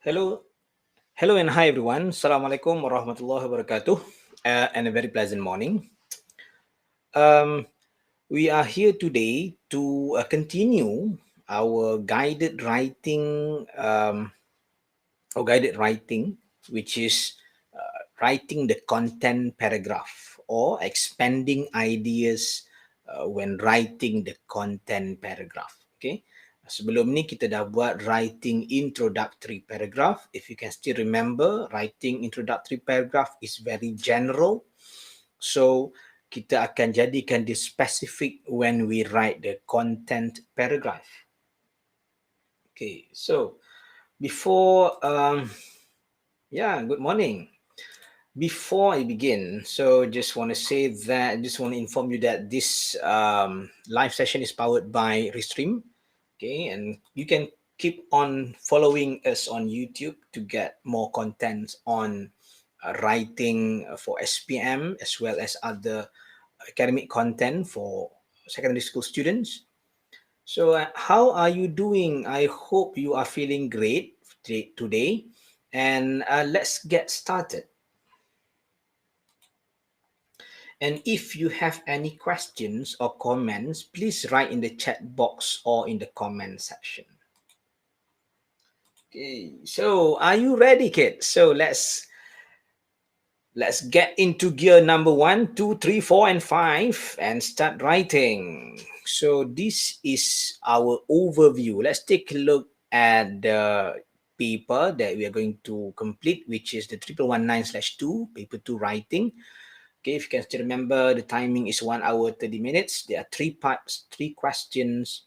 Hello, hello, and hi everyone. Assalamualaikum warahmatullahi wabarakatuh, and a very pleasant morning. Um, we are here today to continue our guided writing, which is writing the content paragraph or expanding ideas when writing the content paragraph. Okay. Sebelum ni kita dah buat writing introductory paragraph. If you can still remember, writing introductory paragraph is very general. So kita akan jadikan dia specific when we write the content paragraph. Okay, so before good morning. Before I begin, so just want to say that, just want to inform you that this live session is powered by Restream. Okay, and you can keep on following us on YouTube to get more content on writing for SPM as well as other academic content for secondary school students. So, how are you doing? I hope you are feeling great today. And let's get started. And if you have any questions or comments, please write in the chat box or in the comment section. Okay, so are you ready, kids? So let's get into gear number 1, 2, 3, 4, and 5 and start writing. So this is our overview. Let's take a look at the paper that we are going to complete, which is the 1119/2, paper 2 writing. Okay, if you can still remember, the timing is 1 hour 30 minutes. There are 3 parts, 3 questions,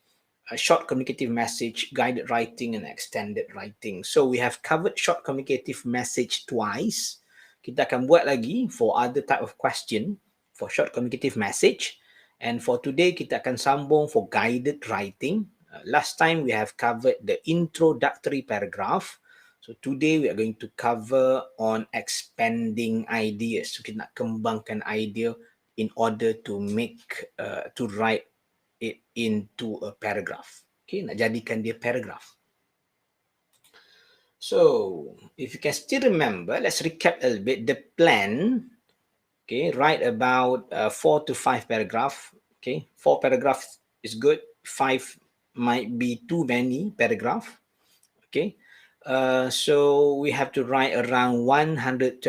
a short communicative message, guided writing, and extended writing. So we have covered short communicative message twice. Kita akan buat lagi for other type of question for short communicative message. And for today, kita akan sambung for guided writing. Last time we have covered the introductory paragraph. So today we are going to cover on expanding ideas. So kita nak kembangkan idea in order to to write it into a paragraph. Okay, nak jadikan dia paragraph. So if you can still remember, let's recap a little bit the plan. Okay, write about 4 to 5 paragraph. Okay, 4 paragraphs is good. 5 might be too many paragraph. Okay. So we have to write around 125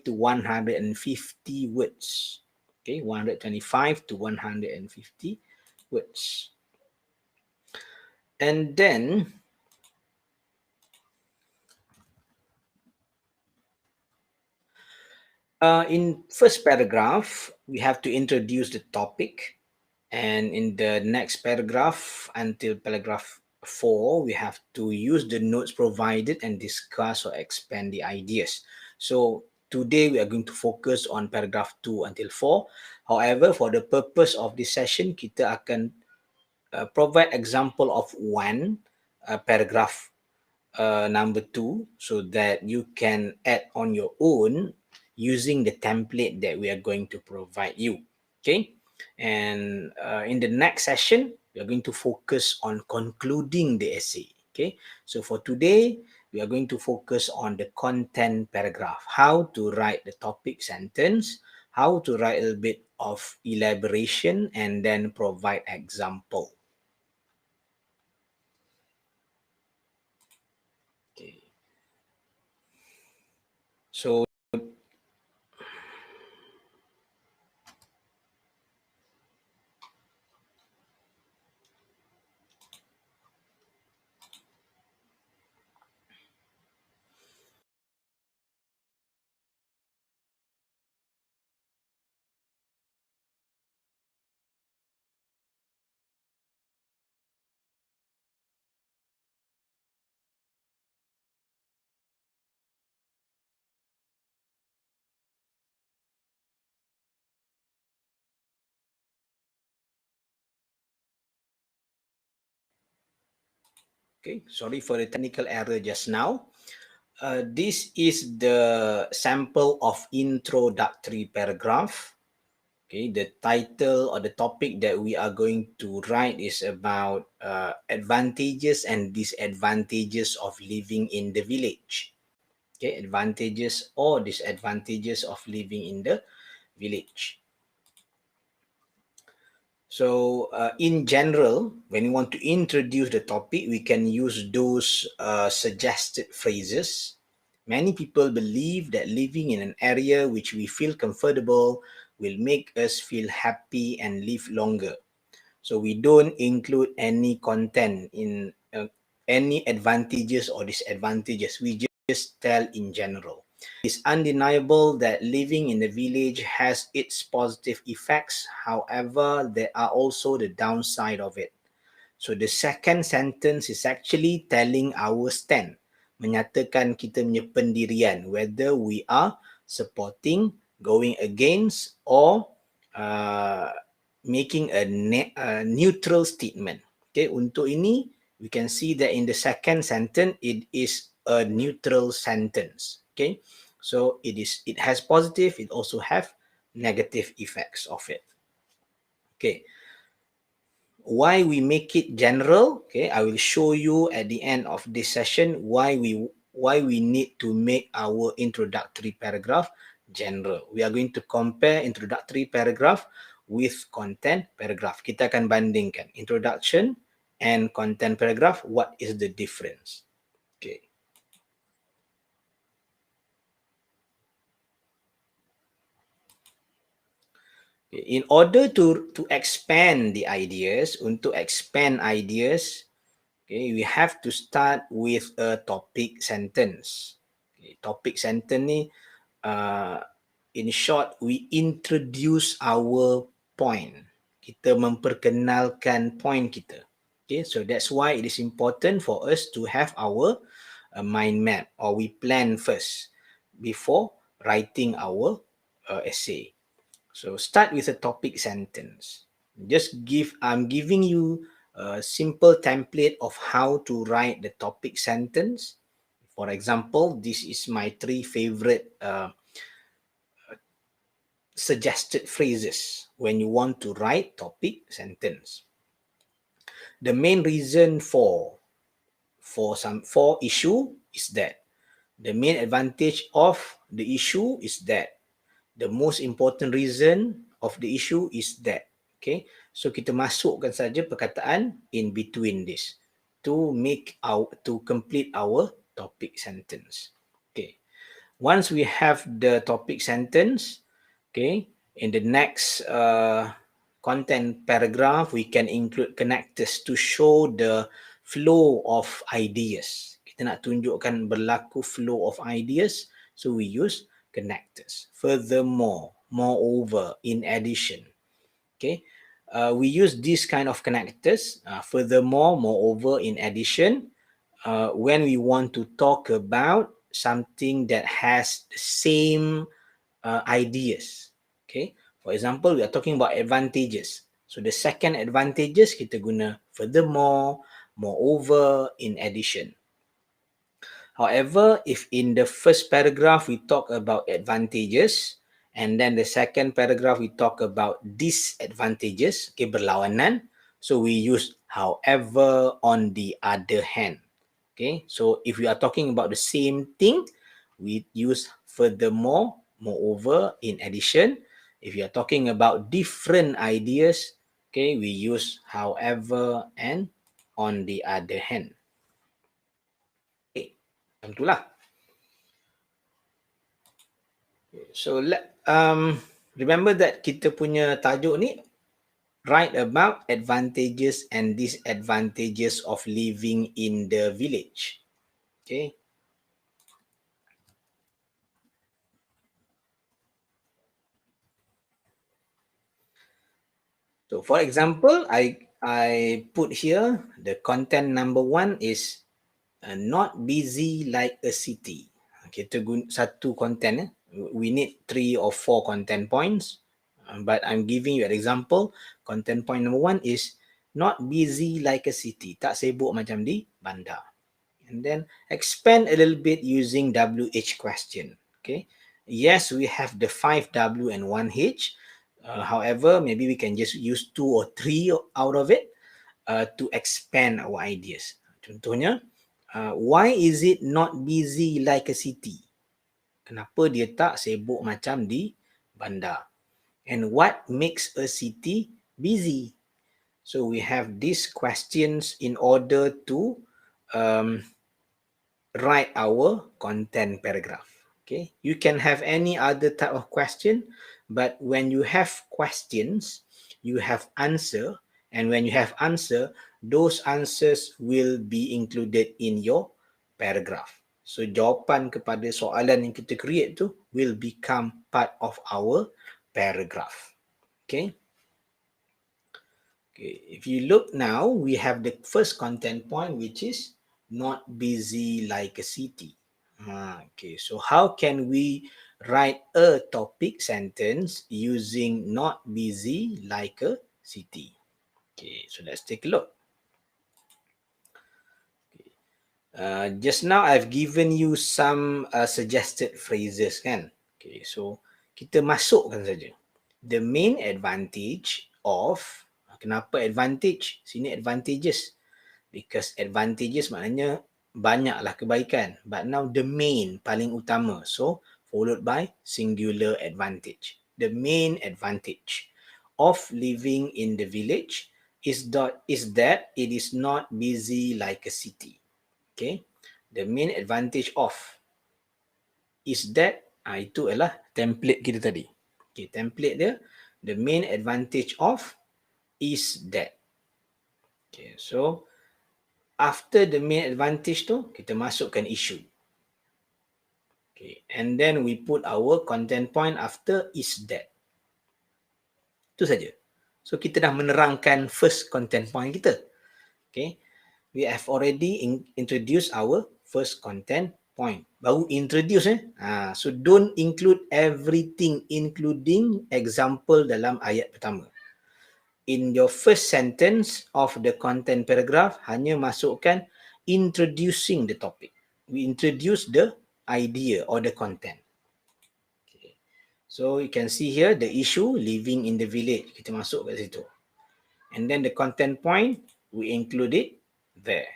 to 150 words. Okay, 125 to 150 words. And then in first paragraph, we have to introduce the topic. And in the next paragraph, until paragraph 4, we have to use the notes provided and discuss or expand the ideas. So today we are going to focus on paragraph 2 until 4. However, for the purpose of this session, kita akan provide example of one paragraph number 2 so that you can add on your own using the template that we are going to provide you. Okay. And in the next session, we are going to focus on concluding the essay. Okay. So for today, we are going to focus on the content paragraph, how to write the topic sentence, how to write a little bit of elaboration, and then provide example. Okay. So okay, sorry for the technical error just now. This is the sample of introductory paragraph. Okay, the title or the topic that we are going to write is about advantages and disadvantages of living in the village. Okay, advantages or disadvantages of living in the village. So, in general, when we want to introduce the topic, we can use those suggested phrases. Many people believe that living in an area which we feel comfortable will make us feel happy and live longer. So, we don't include any content in any advantages or disadvantages. We just tell in general. It's undeniable that living in the village has its positive effects. However, there are also the downside of it. So the second sentence is actually telling our stand, menyatakan kita punya pendirian, whether we are supporting, going against, or uh, making a neutral statement. Okay, untuk ini, we can see that in the second sentence, it is a neutral sentence. Okay, so it has positive, it also have negative effects of it. Okay, why we make it general, okay, I will show you at the end of this session why we need to make our introductory paragraph general. We are going to compare introductory paragraph with content paragraph. Kita akan bandingkan introduction and content paragraph, what is the difference. Okay. In order to expand the ideas, untuk expand ideas, okay, we have to start with a topic sentence. Okay, topic sentence ni, in short, we introduce our point. Kita memperkenalkan point kita. Okay, so that's why it is important for us to have our mind map, or we plan first before writing our essay. So start with a topic sentence. I'm giving you a simple template of how to write the topic sentence. For example, this is my 3 favorite suggested phrases when you want to write topic sentence. The main reason for issue is that. The main advantage of the issue is that. The most important reason of the issue is that. Okay, so kita masukkan saja perkataan in between this to complete our topic sentence. Okay, once we have the topic sentence, okay, in the next content paragraph, we can include connectors to show the flow of ideas. Kita nak tunjukkan berlaku flow of ideas, so we use connectors. Furthermore, moreover, in addition. Okay, we use this kind of connectors, furthermore, moreover, in addition, when we want to talk about something that has the same ideas. Okay, for example, we are talking about advantages. So the second advantages, kita guna furthermore, moreover, in addition. However, if in the first paragraph we talk about advantages, and then the second paragraph we talk about disadvantages, okay, berlawanan, so we use however on the other hand. Okay, so if we are talking about the same thing, we use furthermore, moreover, in addition. If you are talking about different ideas, okay, we use however and on the other hand. Okay, macam itulah. So remember that kita punya tajuk ni write about advantages and disadvantages of living in the village. Okay. So for example, I put here the content number 1 is not busy like a city. Kita guna satu content. We need 3 or 4 content points. But I'm giving you an example. Content point number 1 is not busy like a city. Tak sibuk macam di bandar. And then expand a little bit using WH question. Okay. Yes, we have the 5W and 1H. However, maybe we can just use 2 or 3 out of it to expand our ideas. Contohnya, why is it not busy like a city? Kenapa dia tak sibuk macam di bandar? And what makes a city busy? So we have these questions in order to write our content paragraph. Okay, you can have any other type of question, but when you have questions, you have answer, and when you have answer, those answers will be included in your paragraph. So jawapan kepada soalan yang kita create tu will become part of our paragraph. Okay. Okay, if you look now, we have the first content point, which is not busy like a city. Okay, so how can we write a topic sentence using not busy like a city? Okay, so let's take a look. Just now I've given you some suggested phrases kan. Okay, so kita masukkan saja. The main advantage of, kenapa advantage? Sini advantages. Because advantages maknanya banyaklah kebaikan. But now the main, paling utama. So followed by singular advantage. The main advantage of living in the village is that it is not busy like a city. Okay, the main advantage of is that itu adalah template kita tadi. Okay, template dia, the main advantage of is that. Okay, so after the main advantage tu, kita masukkan issue. Okay, and then we put our content point after is that. Itu saja. So kita dah menerangkan first content point kita. Okay, we have already introduced our first content point. Baru introduce so don't include everything including example dalam ayat pertama. In your first sentence of the content paragraph, hanya masukkan introducing the topic. We introduce the idea or the content. Okay. So you can see here the issue living in the village. Kita masuk kat situ. And then the content point, we include it there.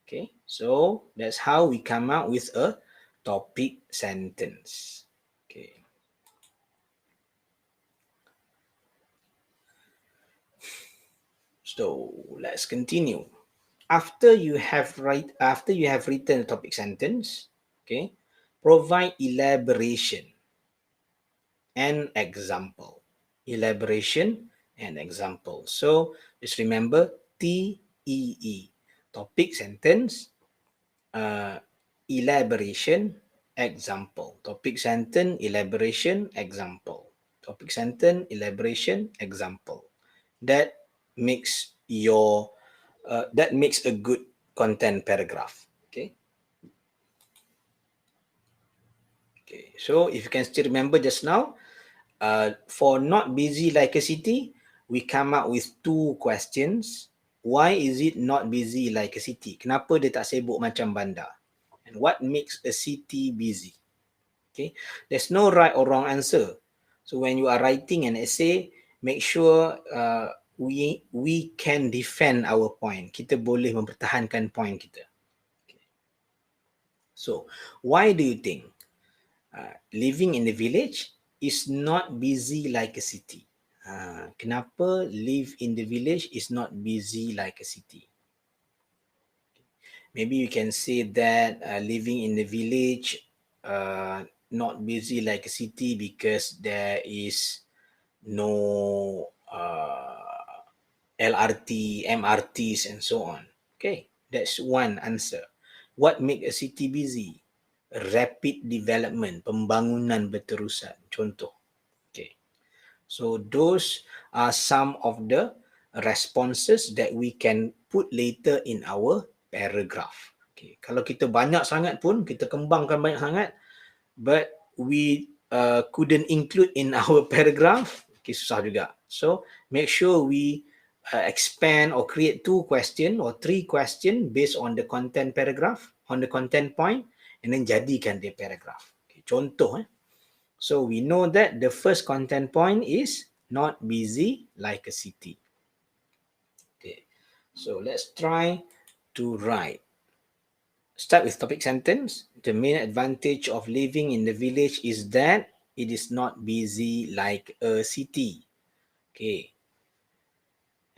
Okay, so that's how we come out with a topic sentence. Okay. So let's continue. After you have written a topic sentence, okay, provide elaboration and example. Elaboration and example. So just remember TEE. Topic sentence, elaboration, example. Topic sentence, elaboration, example. Topic sentence, elaboration, example. That makes a good content paragraph. Okay. Okay. So if you can still remember just now, for not busy like a city, we come up with 2 questions. Why is it not busy like a city? Kenapa dia tak sibuk macam bandar? And what makes a city busy? Okay, there's no right or wrong answer. So when you are writing an essay, make sure we can defend our point. Kita boleh mempertahankan point kita. Okay. So why do you think living in the village is not busy like a city? Kenapa live in the village is not busy like a city? Maybe you can say that living in the village not busy like a city because there is no LRT, MRTs and so on. Okay, that's one answer. What make a city busy? Rapid development, pembangunan berterusan. Contoh. Okay. So those are some of the responses that we can put later in our paragraph. Okay. Kalau kita banyak sangat pun, kita kembangkan banyak sangat, but we couldn't include in our paragraph, okay, susah juga. So make sure we expand or create 2 question or 3 question based on the content paragraph, on the content point, and then jadikan dia paragraph. Okay. Contoh, so we know that the first content point is not busy like a city. Okay, so let's try to write. Start with topic sentence. The main advantage of living in the village is that it is not busy like a city. Okay.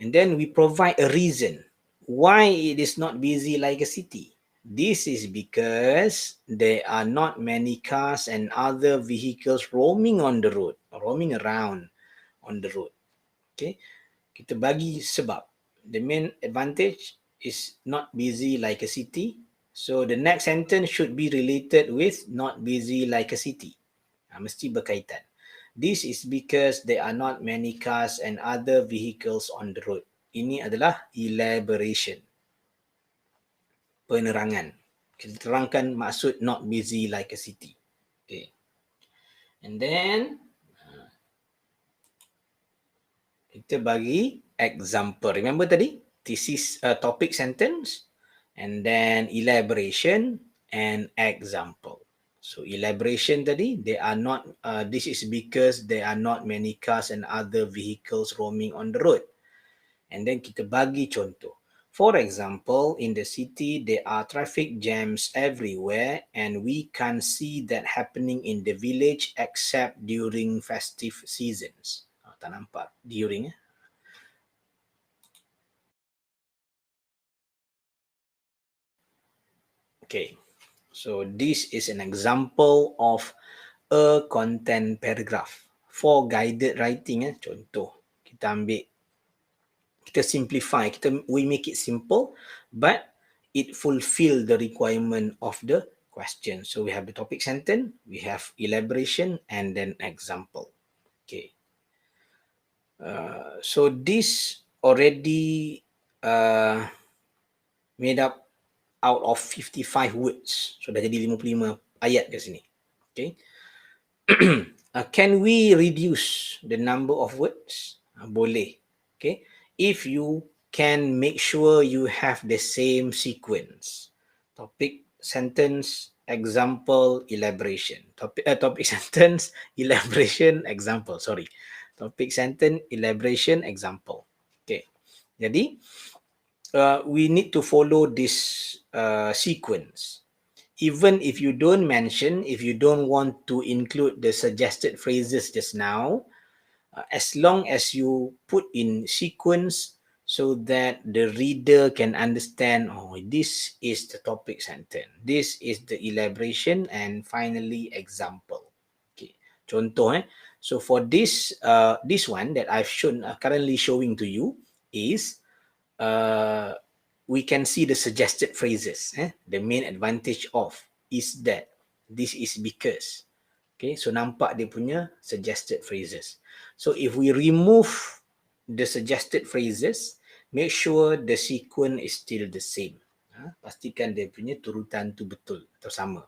And then we provide a reason why it is not busy like a city. This is because there are not many cars and other vehicles roaming on the road, roaming around on the road. Okay. Kita bagi sebab. The main advantage is not busy like a city. So the next sentence should be related with not busy like a city. Mesti berkaitan. This is because there are not many cars and other vehicles on the road. Ini adalah elaboration. Penerangan. Kita terangkan maksud not busy like a city. Okay. And then kita bagi example. Remember tadi? This is a topic sentence and then elaboration and example. So elaboration tadi, this is because there are not many cars and other vehicles roaming on the road. And then kita bagi contoh. For example, in the city, there are traffic jams everywhere and we can't see that happening in the village except during festive seasons. Tak nampak during. Okay, so this is an example of a content paragraph. For guided writing, contoh. Kita ambil, kita simplify, we make it simple, but it fulfill the requirement of the question. So we have the topic sentence, we have elaboration, and then example. Okay. So this already made up out of 55 words. So dah jadi 55 ayat kat sini. Okay. Can we reduce the number of words? Boleh. Okay. If you can make sure you have the same sequence. Topic, sentence, example, elaboration. Topic sentence, elaboration, example. Sorry. Topic sentence, elaboration, example. Okay. Jadi, we need to follow this sequence. Even if you don't mention, if you don't want to include the suggested phrases just now, as long as you put in sequence so that the reader can understand, oh, this is the topic sentence, this is the elaboration, and finally example. Okay, contoh. So for this one that I've shown, currently showing to you is, we can see the suggested phrases. The main advantage of is that, this is because. Okay, so nampak dia punya suggested phrases. So if we remove the suggested phrases, make sure the sequence is still the same. Pastikan dia punya turutan tu betul atau sama.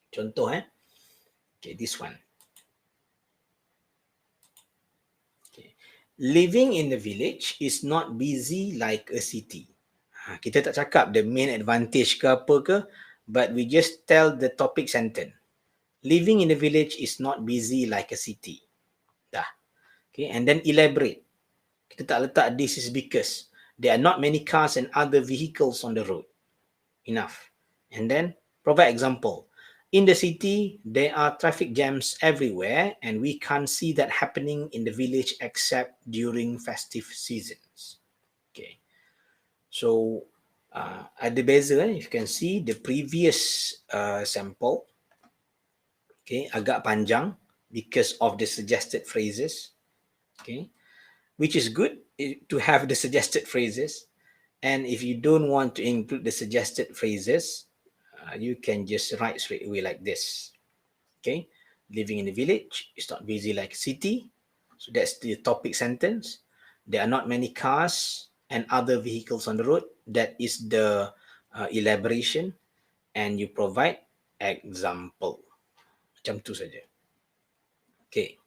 Contoh okay, this one. Living in the village is not busy like a city. Kita tak cakap the main advantage ke apa ke, but we just tell the topic sentence. Living in the village is not busy like a city. Dah. Okay, and then elaborate. Kita tak letak this is because there are not many cars and other vehicles on the road. Enough. And then provide example. In the city, there are traffic jams everywhere and we can't see that happening in the village except during festive seasons. Okay. So, ada beza, you can see the previous sample, okay, agak panjang because of the suggested phrases, okay, which is good to have the suggested phrases. And if you don't want to include the suggested phrases, you can just write straight away like this. Okay, living in the village is not busy like a city. So that's the topic sentence. There are not many cars and other vehicles on the road. That is the elaboration. And you provide example. Macam tu saja. Okay.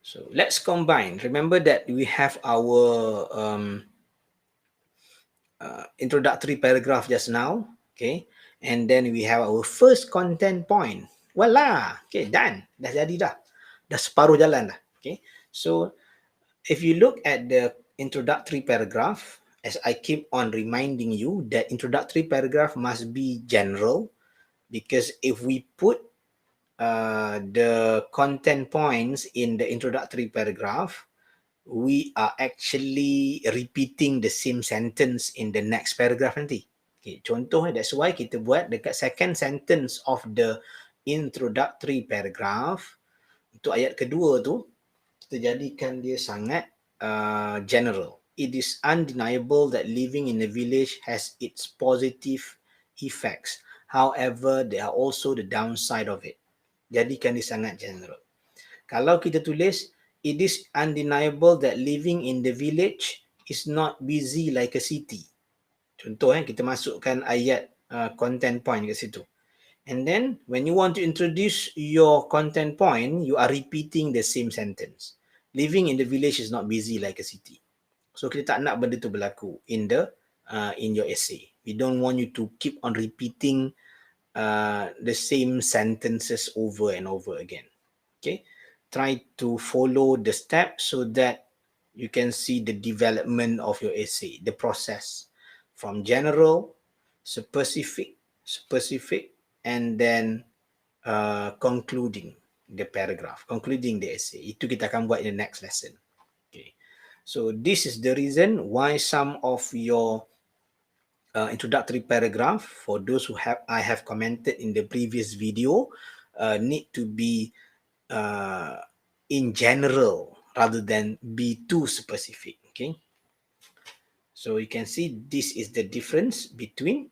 So let's combine. Remember that we have our introductory paragraph just now, okay, and then we have our first content point, Voila. Okay, done. Dah jadi dah. Dah separuh jalan dah. Okay. So if you look at the introductory paragraph, as I keep on reminding you that introductory paragraph must be general, because if we put the content points in the introductory paragraph, we are actually repeating the same sentence in the next paragraph nanti. Okay, contoh, that's why kita buat dekat second sentence of the introductory paragraph, untuk ayat kedua tu, kita jadikan dia sangat general. It is undeniable that living in a village has its positive effects. However, there are also the downside of it. Jadikan dia sangat general. Kalau kita tulis, it is undeniable that living in the village is not busy like a city. Contoh, kita masukkan ayat content point kat situ. And then when you want to introduce your content point, you are repeating the same sentence. Living in the village is not busy like a city. So kita tak nak benda tu berlaku in your essay. We don't want you to keep on repeating the same sentences over and over again. Okay, try to follow the steps so that you can see the development of your essay, the process from general, specific, and then concluding the paragraph, concluding the essay. Itu kita akan buat in the next lesson. Okay, so this is the reason why some of your introductory paragraph, for those who I have commented in the previous video, need to be in general rather than be too specific. Okay, so you can see this is the difference between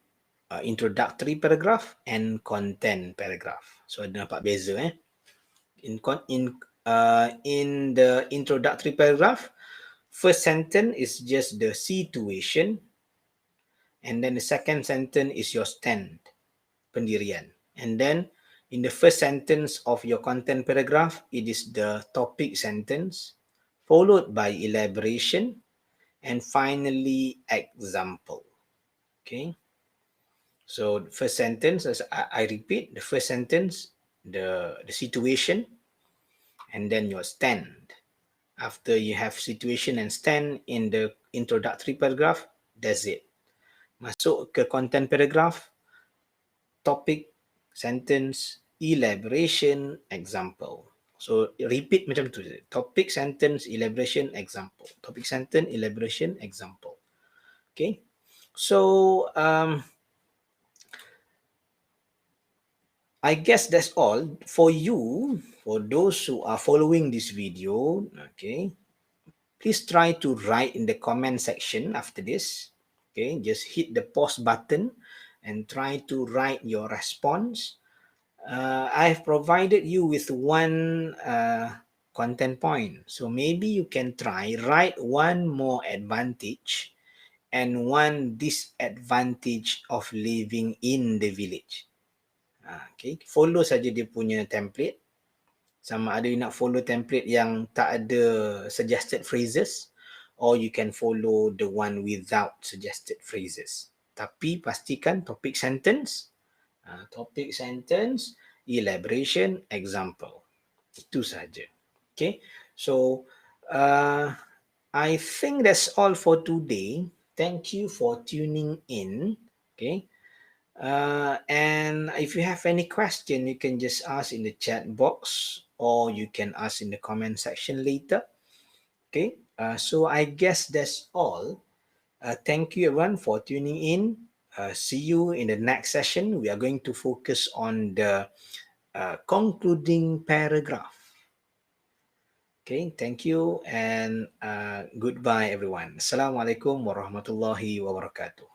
introductory paragraph and content paragraph. So ada nampak beza in the introductory paragraph, first sentence is just the situation, and then the second sentence is your stand, pendirian. And then in the first sentence of your content paragraph, it is the topic sentence, followed by elaboration, and finally example. Okay. So the first sentence, as I repeat, the first sentence, the situation, and then your stand. After you have situation and stand in the introductory paragraph, that's it. Masuk ke content paragraph, topic, sentence, elaboration, example. So repeat macam tu. Topic, sentence, elaboration, example. Topic, sentence, elaboration, example. Okay. So I guess that's all for you. For those who are following this video, okay, please try to write in the comment section after this. Okay, just hit the pause button and try to write your response. I've provided you with one content point. So maybe you can try write one more advantage and one disadvantage of living in the village. Okay, follow saja dia punya template. Sama ada you nak follow template yang tak ada suggested phrases, or you can follow the one without suggested phrases. Tapi pastikan topic sentence, elaboration, example. Itu saja. Okay, so I think that's all for today. Thank you for tuning in. Okay. And if you have any question, you can just ask in the chat box, or you can ask in the comment section later. Okay, so I guess that's all. Thank you everyone for tuning in. See you in the next session. We are going to focus on the concluding paragraph. Okay, thank you and goodbye everyone. Assalamualaikum warahmatullahi wabarakatuh.